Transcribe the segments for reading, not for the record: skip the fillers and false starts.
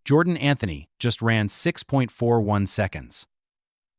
Jordan Anthony just ran 6.41 seconds.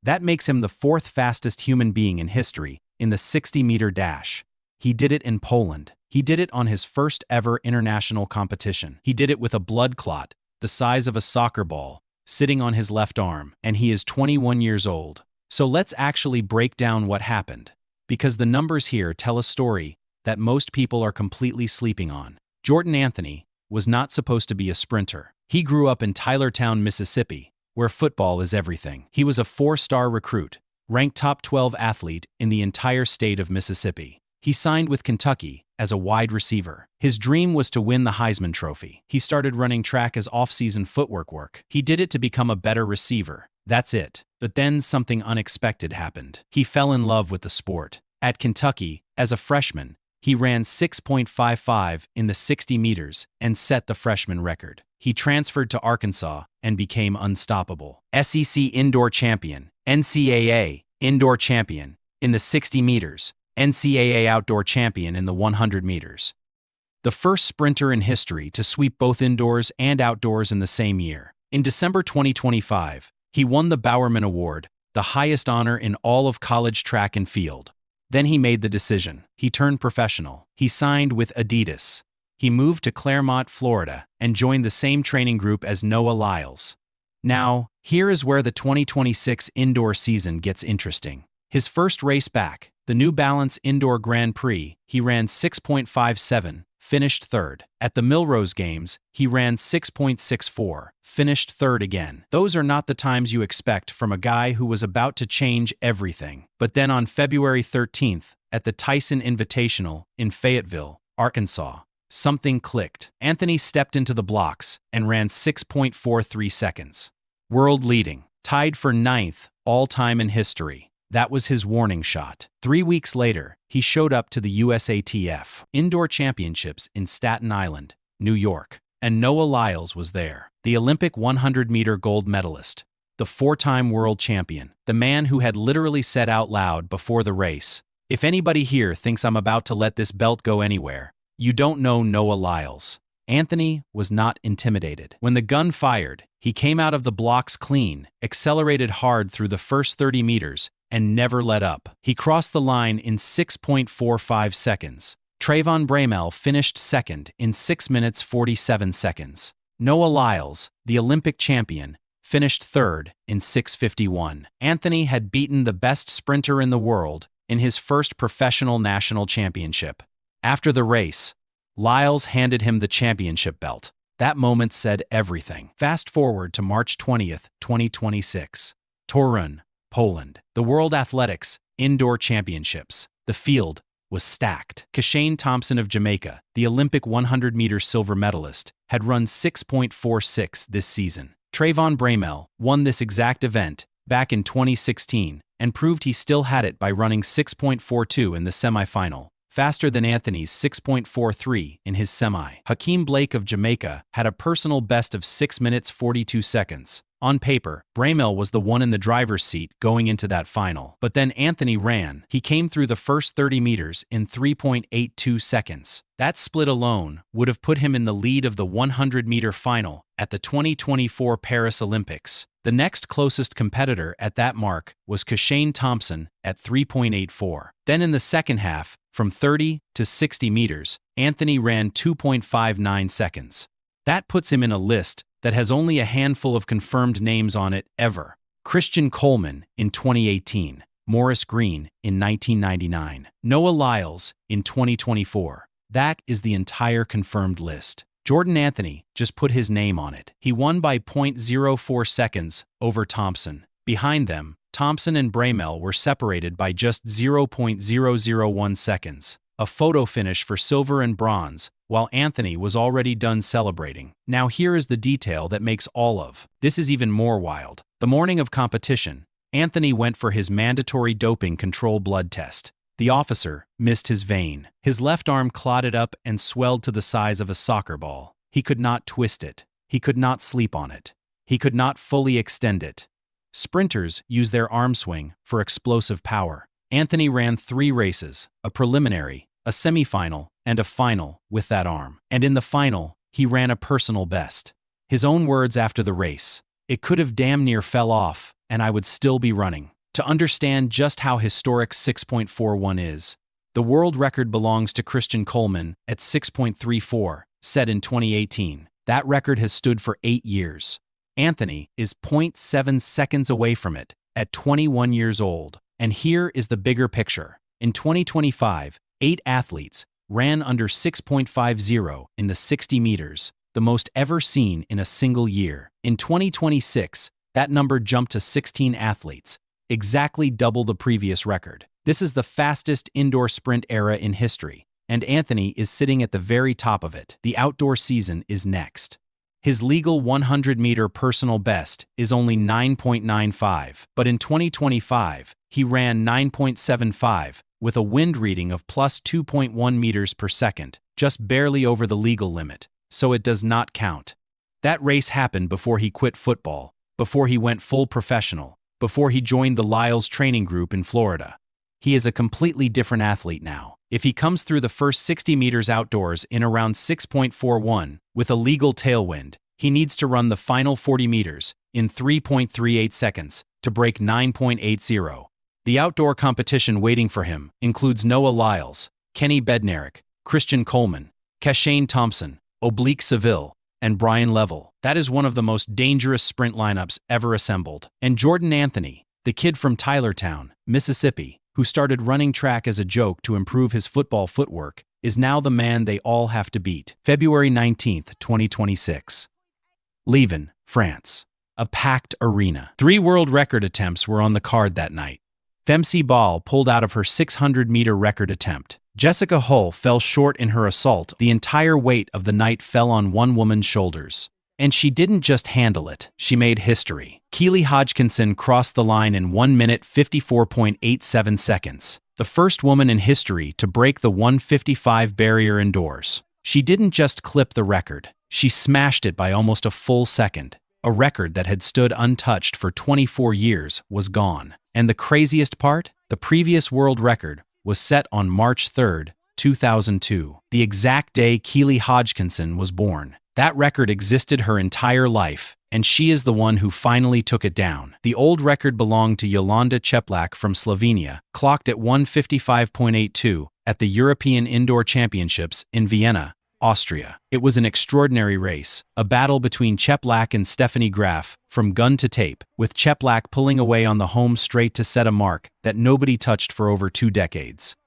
That makes him the fourth fastest human being in history in the 60-meter dash. He did it in Poland. He did it on his first ever international competition. He did it with a blood clot the size of a soccer ball sitting on his left arm, and he is 21 years old. So let's actually break down what happened, because the numbers here tell a story that most people are completely sleeping on. Jordan Anthony was not supposed to be a sprinter. He grew up in Tylertown, Mississippi, where football is everything. He was a 4-star recruit, ranked top 12 athlete in the entire state of Mississippi. He signed with Kentucky as a wide receiver. His dream was to win the Heisman Trophy. He started running track as off-season footwork work. He did it to become a better receiver. That's it. But then something unexpected happened. He fell in love with the sport. At Kentucky, as a freshman, he ran 6.55 in the 60 meters and set the freshman record. He transferred to Arkansas and became unstoppable. SEC indoor champion, NCAA indoor champion in the 60 meters, NCAA outdoor champion in the 100 meters. The first sprinter in history to sweep both indoors and outdoors in the same year. In December 2025, he won the Bowerman Award, the highest honor in all of college track and field. Then he made the decision. He turned professional. He signed with Adidas. He moved to Claremont, Florida, and joined the same training group as Noah Lyles. Now, here is where the 2026 indoor season gets interesting. His first race back, the New Balance Indoor Grand Prix, he ran 6.57, finished third. At the Millrose Games, he ran 6.64, finished third again. Those are not the times you expect from a guy who was about to change everything. But then on February 13th, at the Tyson Invitational in Fayetteville, Arkansas, something clicked. Anthony stepped into the blocks and ran 6.43 seconds. World leading, tied for 9th all-time in history. That was his warning shot. 3 weeks later, he showed up to the USATF Indoor Championships in Staten Island, New York, and Noah Lyles was there. The Olympic 100-meter gold medalist, the 4-time world champion, the man who had literally said out loud before the race, "If anybody here thinks I'm about to let this belt go anywhere, you don't know Noah Lyles." Anthony was not intimidated. When the gun fired, he came out of the blocks clean, accelerated hard through the first 30 meters, and never let up. He crossed the line in 6.45 seconds. Trayvon Bromell finished second in 6 minutes 47 seconds. Noah Lyles, the Olympic champion, finished third in 6:51. Anthony had beaten the best sprinter in the world in his first professional national championship. After the race, Lyles handed him the championship belt. That moment said everything. Fast forward to March 20th, 2026. Torun, Poland. The World Athletics Indoor Championships. The field was stacked. Kishane Thompson of Jamaica, the Olympic 100-meter silver medalist, had run 6.46 this season. Trayvon Bromell won this exact event back in 2016 and proved he still had it by running 6.42 in the semifinal, faster than Anthony's 6.43 in his semi. Hakeem Blake of Jamaica had a personal best of 6 minutes 42 seconds. On paper, Bromell was the one in the driver's seat going into that final. But then Anthony ran. He came through the first 30 meters in 3.82 seconds. That split alone would have put him in the lead of the 100-meter final at the 2024 Paris Olympics. The next closest competitor at that mark was Kishane Thompson at 3.84. Then in the second half, from 30 to 60 meters, Anthony ran 2.59 seconds. That puts him in a list that has only a handful of confirmed names on it ever. Christian Coleman in 2018, Morris Green in 1999, Noah Lyles in 2024. That is the entire confirmed list. Jordan Anthony just put his name on it. He won by 0.04 seconds over Thompson. Behind them, Thompson and Bromell were separated by just 0.001 seconds. A photo finish for silver and bronze, while Anthony was already done celebrating. Now here is the detail that makes all of this is even more wild. The morning of competition, Anthony went for his mandatory doping control blood test. The officer missed his vein. His left arm clotted up and swelled to the size of a soccer ball. He could not twist it. He could not sleep on it. He could not fully extend it. Sprinters use their arm swing for explosive power. Anthony ran 3 races, a preliminary, a semifinal, and a final with that arm. And in the final, he ran a personal best. His own words after the race: "It could have damn near fell off, and I would still be running." To understand just how historic 6.41 is, the world record belongs to Christian Coleman at 6.34, set in 2018. That record has stood for 8 years. Anthony is 0.7 seconds away from it at 21 years old. And here is the bigger picture. In 2025, 8 athletes ran under 6.50 in the 60 meters, the most ever seen in a single year. In 2026, that number jumped to 16 athletes, exactly double the previous record. This is the fastest indoor sprint era in history, and Anthony is sitting at the very top of it. The outdoor season is next. His legal 100-meter personal best is only 9.95, but in 2025, he ran 9.75 with a wind reading of plus 2.1 meters per second, just barely over the legal limit, so it does not count. That race happened before he quit football, before he went full professional, before he joined the Lyles training group in Florida. He is a completely different athlete now. If he comes through the first 60 meters outdoors in around 6.41 with a legal tailwind, he needs to run the final 40 meters in 3.38 seconds to break 9.80. The outdoor competition waiting for him includes Noah Lyles, Kenny Bednarik, Christian Coleman, Kishane Thompson, Seville, and Brian Level. That is one of the most dangerous sprint lineups ever assembled. And Jordan Anthony, the kid from Tylertown, Mississippi, who started running track as a joke to improve his football footwork, is now the man they all have to beat. February 19, 2026. Leuven, France. A packed arena. 3 world record attempts were on the card that night. Femsi Ball pulled out of her 600-meter record attempt. Jessica Hull fell short in her assault. The entire weight of the night fell on one woman's shoulders. And she didn't just handle it, she made history. Keely Hodgkinson crossed the line in 1 minute 54.87 seconds, the first woman in history to break the 1:55 barrier indoors. She didn't just clip the record, she smashed it by almost a full second. A record that had stood untouched for 24 years was gone. And the craziest part? The previous world record was set on March 3, 2002, the exact day Keely Hodgkinson was born. That record existed her entire life, and she is the one who finally took it down. The old record belonged to Jolanda Čeplak from Slovenia, clocked at 1:55.82 at the European Indoor Championships in Vienna, Austria. It was an extraordinary race, a battle between Čeplak and Stephanie Graf, from gun to tape, with Čeplak pulling away on the home straight to set a mark that nobody touched for over 2 decades.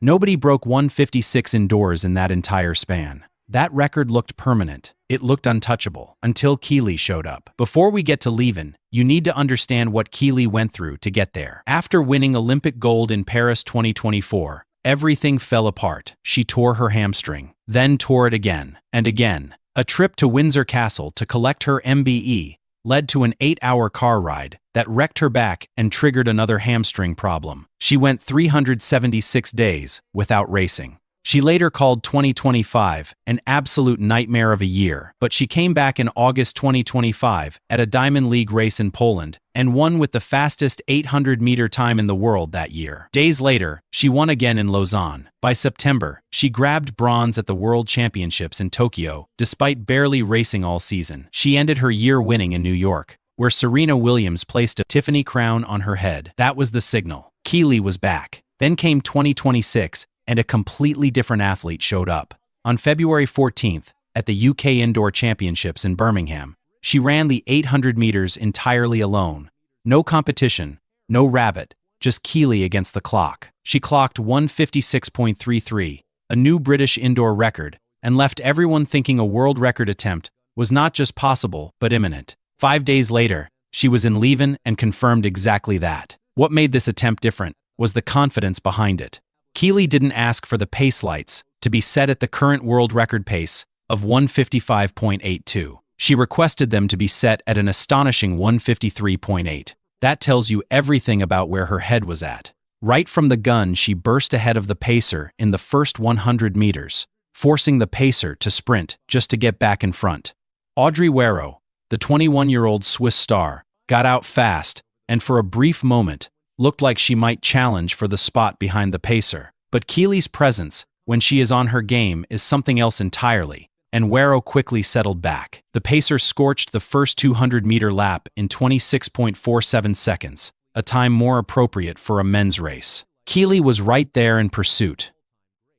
Nobody broke 1:56 indoors in that entire span. That record looked permanent. It looked untouchable until Keely showed up. Before we get to Leuven, you need to understand what Keely went through to get there. After winning Olympic gold in Paris 2024, everything fell apart. She tore her hamstring, then tore it again and again. A trip to Windsor Castle to collect her MBE led to an 8-hour car ride that wrecked her back and triggered another hamstring problem. She went 376 days without racing. She later called 2025 an absolute nightmare of a year, but she came back in August 2025 at a Diamond League race in Poland and won with the fastest 800-meter time in the world that year. Days later, she won again in Lausanne. By September, she grabbed bronze at the World Championships in Tokyo, despite barely racing all season. She ended her year winning in New York, where Serena Williams placed a Tiffany crown on her head. That was the signal. Keely was back. Then came 2026, and a completely different athlete showed up. On February 14th, at the UK Indoor Championships in Birmingham, she ran the 800 meters entirely alone. No competition, no rabbit, just Keely against the clock. She clocked 1:56.33, a new British indoor record, and left everyone thinking a world record attempt was not just possible, but imminent. 5 days later, she was in Leuven and confirmed exactly that. What made this attempt different was the confidence behind it. Keely didn't ask for the pace lights to be set at the current world record pace of 1:55.82. She requested them to be set at an astonishing 1:53.8. That tells you everything about where her head was at. Right from the gun, she burst ahead of the pacer in the first 100 meters, forcing the pacer to sprint just to get back in front. Audrey Wero, the 21-year-old Swiss star, got out fast and for a brief moment looked like she might challenge for the spot behind the pacer. But Keely's presence, when she is on her game, is something else entirely, and Wero quickly settled back. The pacer scorched the first 200-meter lap in 26.47 seconds, a time more appropriate for a men's race. Keely was right there in pursuit.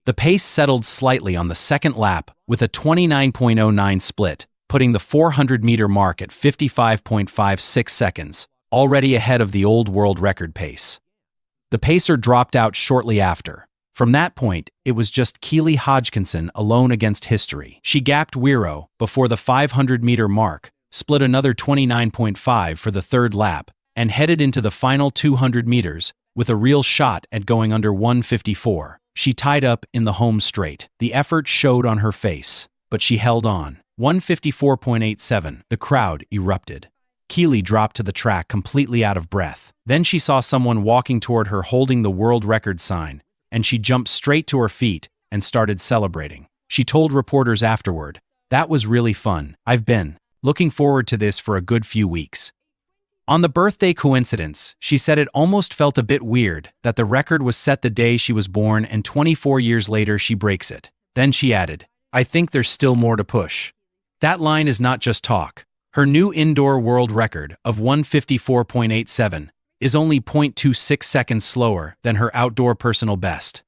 The pace settled slightly on the second lap with a 29.09 split, putting the 400-meter mark at 55.56 seconds, already ahead of the old world record pace. The pacer dropped out shortly after. From that point, it was just Keely Hodgkinson alone against history. She gapped Wero before the 500-meter mark, split another 29.5 for the third lap, and headed into the final 200 meters with a real shot at going under 1:54. She tied up in the home straight. The effort showed on her face, but she held on. 1:54.87. The crowd erupted. Keely dropped to the track completely out of breath. Then she saw someone walking toward her holding the world record sign, and she jumped straight to her feet and started celebrating. She told reporters afterward, "That was really fun. I've been looking forward to this for a good few weeks." On the birthday coincidence, she said it almost felt a bit weird that the record was set the day she was born and 24 years later she breaks it. Then she added, "I think there's still more to push." That line is not just talk. Her new indoor world record of 1:54.87 is only 0.26 seconds slower than her outdoor personal best.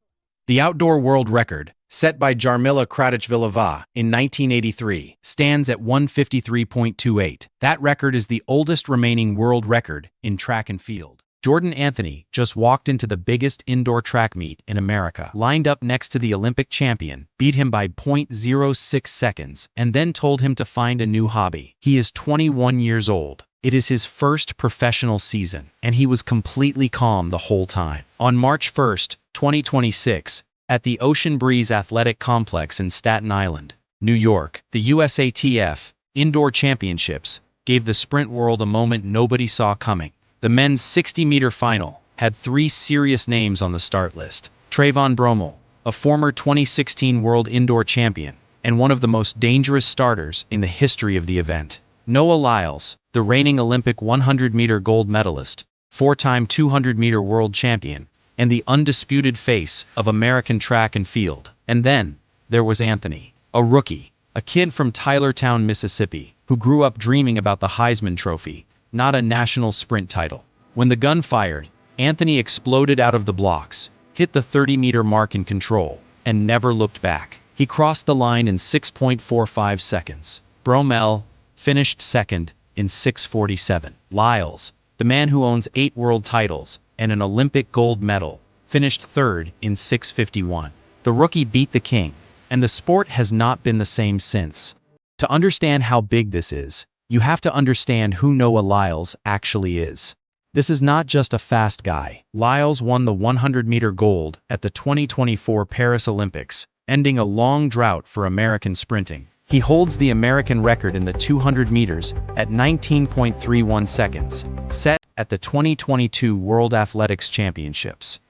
The outdoor world record, set by Jarmila Kradic-Vilova in 1983, stands at 1:53.28. That record is the oldest remaining world record in track and field. Jordan Anthony just walked into the biggest indoor track meet in America, lined up next to the Olympic champion, beat him by 0.06 seconds, and then told him to find a new hobby. He is 21 years old. It is his first professional season, and he was completely calm the whole time. On March 1st, 2026, at the Ocean Breeze Athletic Complex in Staten Island, New York, the USATF Indoor Championships gave the sprint world a moment nobody saw coming. The men's 60-meter final had three serious names on the start list. Trayvon Bromell, a former 2016 World Indoor Champion and one of the most dangerous starters in the history of the event. Noah Lyles, the reigning Olympic 100-meter gold medalist, four-time 200-meter world champion, and the undisputed face of American track and field. And then there was Anthony, a rookie, a kid from Tylertown, Mississippi, who grew up dreaming about the Heisman Trophy, not a national sprint title. When the gun fired, Anthony exploded out of the blocks, hit the 30-meter mark in control, and never looked back. He crossed the line in 6.45 seconds. Bromell finished second in 6:47. Lyles, the man who owns 8 world titles and an Olympic gold medal, finished third in 6:51. The rookie beat the king, and the sport has not been the same since. To understand how big this is, you have to understand who Noah Lyles actually is. This is not just a fast guy. Lyles won the 100-meter gold at the 2024 Paris Olympics, ending a long drought for American sprinting. He holds the American record in the 200 meters at 19.31 seconds, set at the 2022 World Athletics Championships.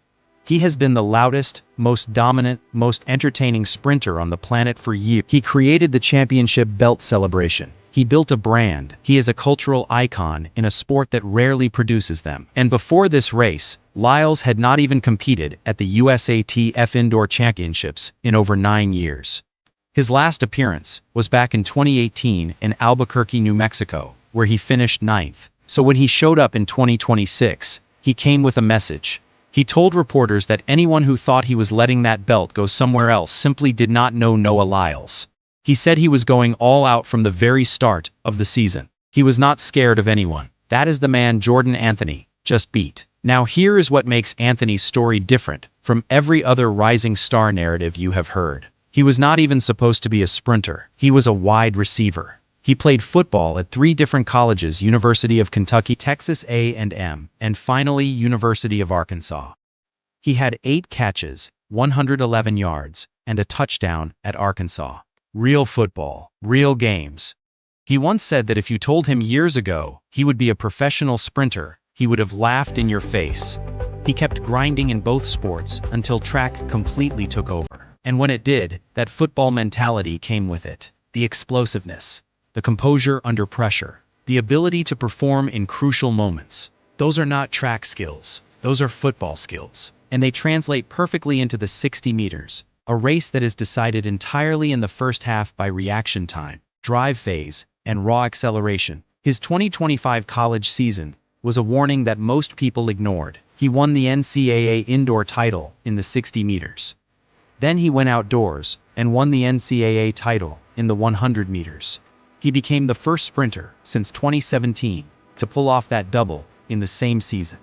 He has been the loudest, most dominant, most entertaining sprinter on the planet for years. He created the championship belt celebration. He built a brand. He is a cultural icon in a sport that rarely produces them. And before this race, Lyles had not even competed at the USATF Indoor Championships in over 9 years. His last appearance was back in 2018 in Albuquerque, New Mexico, where he finished 9th. So when he showed up in 2026, he came with a message. He told reporters that anyone who thought he was letting that belt go somewhere else simply did not know Noah Lyles. He said he was going all out from the very start of the season. He was not scared of anyone. That is the man Jordan Anthony just beat. Now here is what makes Anthony's story different from every other rising star narrative you have heard. He was not even supposed to be a sprinter. He was a wide receiver. He played football at 3 different colleges: University of Kentucky, Texas A&M, and finally University of Arkansas. He had 8 catches, 111 yards, and a touchdown at Arkansas. Real football, real games. He once said that if you told him years ago he would be a professional sprinter, he would have laughed in your face. He kept grinding in both sports until track completely took over. And when it did, that football mentality came with it. The explosiveness, the composure under pressure, the ability to perform in crucial moments. Those are not track skills. Those are football skills. And they translate perfectly into the 60 meters. a race that is decided entirely in the first half by reaction time, drive phase, and raw acceleration. His 2025 college season was a warning that most people ignored. He won the NCAA indoor title in the 60 meters. Then he went outdoors and won the NCAA title in the 100 meters. He became the first sprinter since 2017 to pull off that double in the same season.